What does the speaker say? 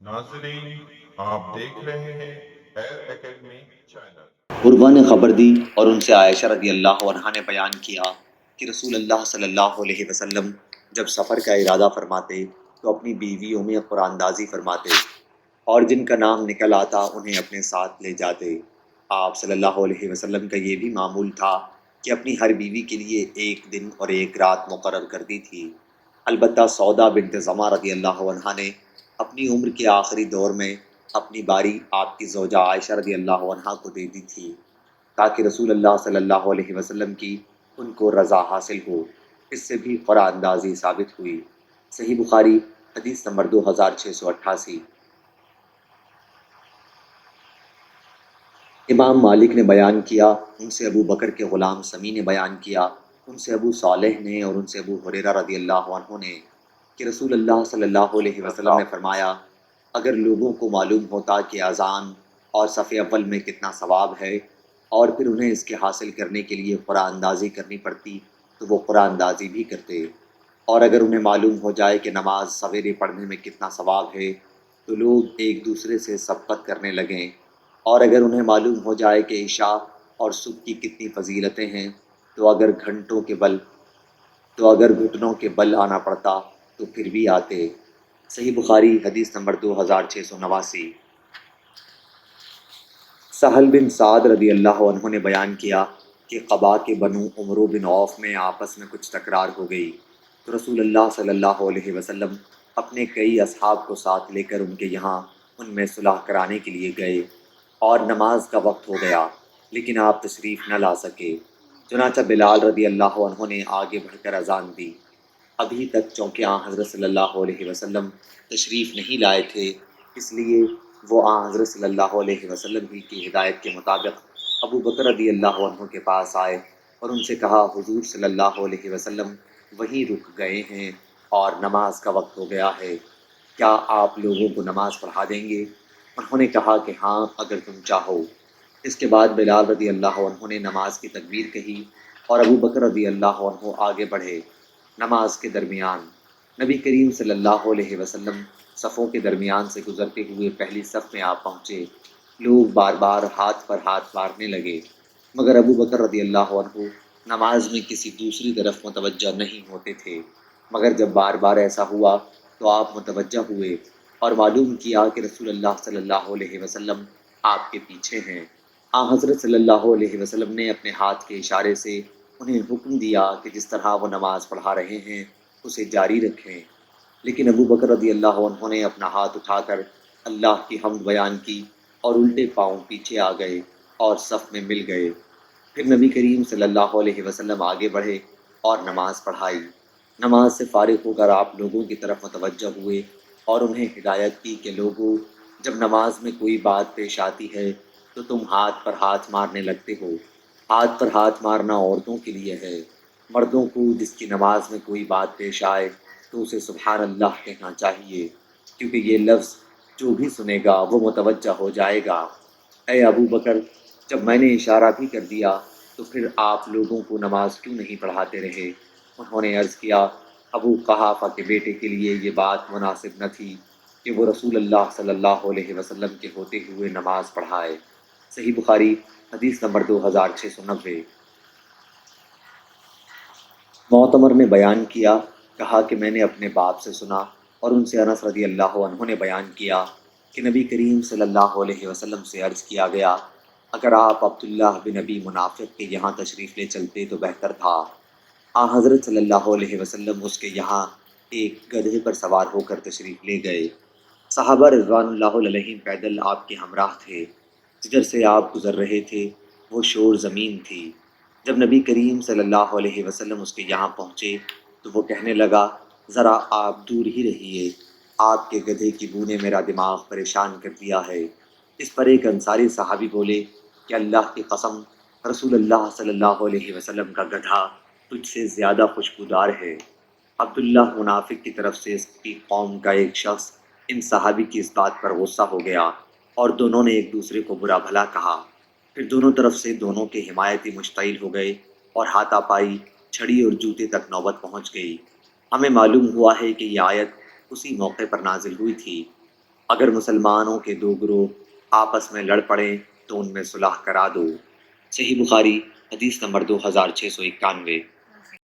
नाज़रीन, आप देख रहे हैं एयर एकेडमी चैनल। उर्वा ने खबर दी और उनसे आयशा रदी अल्लाह अन्हा ने बयान किया कि रसूल अल्लाह सल्लल्लाहु अलैहि वसल्लम जब सफ़र का इरादा फरमाते तो अपनी बीवियों में कुरानदाजी फरमाते और जिनका नाम निकल आता उन्हें अपने साथ ले जाते। आप सल्लल्लाहु अलैहि वसल्लम का ये भी मामूल था कि अपनी हर बीवी के लिए एक दिन और एक रात मुकर्रर कर दी थी। अलबत्ता सौदा बिन्त ज़मा रदी अल्लाह अन्हा ने अपनी उम्र के आखिरी दौर में अपनी बारी आपकी ज़ौजा आयशा रदी अल्लाह अन्हा को दे दी थी ताकि रसूल अल्लाह सल्लल्लाहु अलैहि वसल्लम की उनको रज़ा हासिल हो। इससे भी क़ुरानदाज़ी साबित हुई। सही बुखारी हदीस नंबर 2688। इमाम मालिक ने बयान किया, उनसे अबू बकर के ग़ुलाम समी ने बयान किया, उनसे अबू सालेह ने और उनसे अबू हुरैरा रदी अल्लाह अन्हु ने कि रसूल अल्लाह सल्लल्लाहु अलैहि वसल्लम ने फरमाया, अगर लोगों को मालूम होता कि अज़ान और सफ़े अव्वल में कितना सवाब है और फिर उन्हें इसके हासिल करने के लिए कुरानदाज़ी करनी पड़ती तो वो कुरानदाज़ी भी करते। और अगर उन्हें मालूम हो जाए कि नमाज सवेरे पढ़ने में कितना सवाब है तो लोग एक दूसरे से सबकत करने लगें। और अगर उन्हें मालूम हो जाए कि इशा और सुबह की कितनी फजीलतें हैं तो अगर घुटनों के बल आना पड़ता तो फिर भी आते। सही बुखारी हदीस नंबर 2689। सहल बिन साद रदी अल्लाह अन्हु ने बयान किया कि क़बा के बनु उमरो बिन औफ में आपस में कुछ तकरार हो गई तो रसूल अल्लाह सल्लल्लाहु अलैहि वसल्लम अपने कई असहाब को साथ लेकर उनके यहाँ उनमें सुलह कराने के लिए गए और नमाज का वक्त हो गया लेकिन आप तशरीफ़ न ला सके। चुनांचा बिलाल रदी अल्लाह अन्हु ने आगे बढ़कर अजान दी। अभी तक चूँकि हज़रत सल्लल्लाहु अलैहि वसल्लम तशरीफ़ नहीं लाए थे इसलिए वो हज़रत सल्लल्लाहु अलैहि वसल्लम की हिदायत के मुताबिक अबू बकर रदी अल्लाह अन्हु के पास आए और उनसे कहा, हुजूर सल्लल्लाहु अलैहि वसल्लम वहीं रुक गए हैं और नमाज का वक्त हो गया है, क्या आप लोगों को नमाज पढ़ा देंगे? उन्होंने कहा कि हाँ, अगर तुम चाहो। इसके बाद बिलाल रदी अल्लाह अन्हु ने नमाज की तकबीर कही और अबू बकर रदी अल्लाह अन्हु आगे बढ़े। नमाज के दरमियान नबी करीम सल्लल्लाहु अलैहि वसल्लम सफ़ों के दरमियान से गुजरते हुए पहली सफ़ में आप पहुँचे। लोग बार बार हाथ पर हाथ मारने लगे मगर अबू बकर रदी अल्लाह अन्हु नमाज में किसी दूसरी तरफ मुतवज्जा नहीं होते थे। मगर जब बार बार ऐसा हुआ तो आप मुतवज्जा हुए और मालूम किया कि रसूल अल्लाह सल्लल्लाहु अलैहि वसल्लम आपके पीछे हैं। हज़रत सल्लल्लाहु अलैहि वसल्लम ने अपने हाथ के इशारे से उन्हें हुक्म दिया कि जिस तरह वो नमाज पढ़ा रहे हैं उसे जारी रखें। लेकिन अबू बकर रदी अल्लाह अन्हु ने अपना हाथ उठाकर अल्लाह की हम्द बयान की और उल्टे पाँव पीछे आ गए और सफ़ में मिल गए। फिर नबी करीम सल्लल्लाहु अलैहि वसल्लम आगे बढ़े और नमाज पढ़ाई। नमाज से फारिग होकर आप लोगों की तरफ मुतवज्जह हुए और उन्हें हिदायत की कि लोगों, जब नमाज में कोई बात पेश आती है तो तुम हाथ पर हाथ मारने लगते हो। हाथ पर हाथ मारना औरतों के लिए है। मर्दों को जिसकी नमाज में कोई बात पेश आए तो उसे सुबहान अल्लाह कहना चाहिए, क्योंकि ये लफ्ज़ जो भी सुनेगा वो मुतवज्जा हो जाएगा। ए अबू बकर, जब मैंने इशारा भी कर दिया तो फिर आप लोगों को नमाज क्यों नहीं पढ़ाते रहे? उन्होंने अर्ज़ किया, अबू कहाफ़ा के बेटे के लिए ये बात मुनासिब न थी कि वो रसूल अल्लाह सल्लल्लाहु अलैहि वसल्लम के होते हुए नमाज पढ़ाए। सही बुखारी हदीस नंबर 2690। मोतमर ने बयान किया, कहा कि मैंने अपने बाप से सुना और उनसे अनस रदी अल्लाह अन्हु ने बयान किया कि नबी करीम सल्लल्लाहु अलैहि वसल्लम से अर्ज़ किया गया, अगर आप अब्दुल्लाह बिन अबी मुनाफ़िक़ के यहाँ तशरीफ़ ले चलते तो बेहतर था। हज़रत सल्लल्लाहु अलैहि वसल्लम उसके यहाँ एक गधे पर सवार होकर तशरीफ़ ले गए। सहाबा रिज़वानुल्लाहि अलैहिम पैदल आपके हमराह थे। जिधर से आप गुज़र रहे थे वो शोर ज़मीन थी। जब नबी करीम सल्लल्लाहु अलैहि वसल्लम उसके यहाँ पहुँचे तो वो कहने लगा, ज़रा आप दूर ही रहिए, आपके गधे की बू ने मेरा दिमाग परेशान कर दिया है। इस पर एक अंसारी सहाबी बोले कि अल्लाह की कसम, रसूल अल्लाह सल्लल्लाहु अलैहि वसल्लम का गधा तुझसे ज़्यादा खुशबूदार है। अब्दुल्लाह मुनाफिक की तरफ से इसकी कौम का एक शख्स इन सहाबी की इस बात पर गुस्सा हो गया और दोनों ने एक दूसरे को बुरा भला कहा। फिर दोनों तरफ से दोनों के हिमायती मुश्तइल हो गए और हाथापाई, छड़ी और जूते तक नौबत पहुंच गई। हमें मालूम हुआ है कि यह आयत उसी मौके पर नाजिल हुई थी। اگر مسلمانوں کے دو گروہ آپس میں لڑ پڑیں تو ان میں صلح کرا دو۔ صحیح بخاری حدیث نمبر 2691۔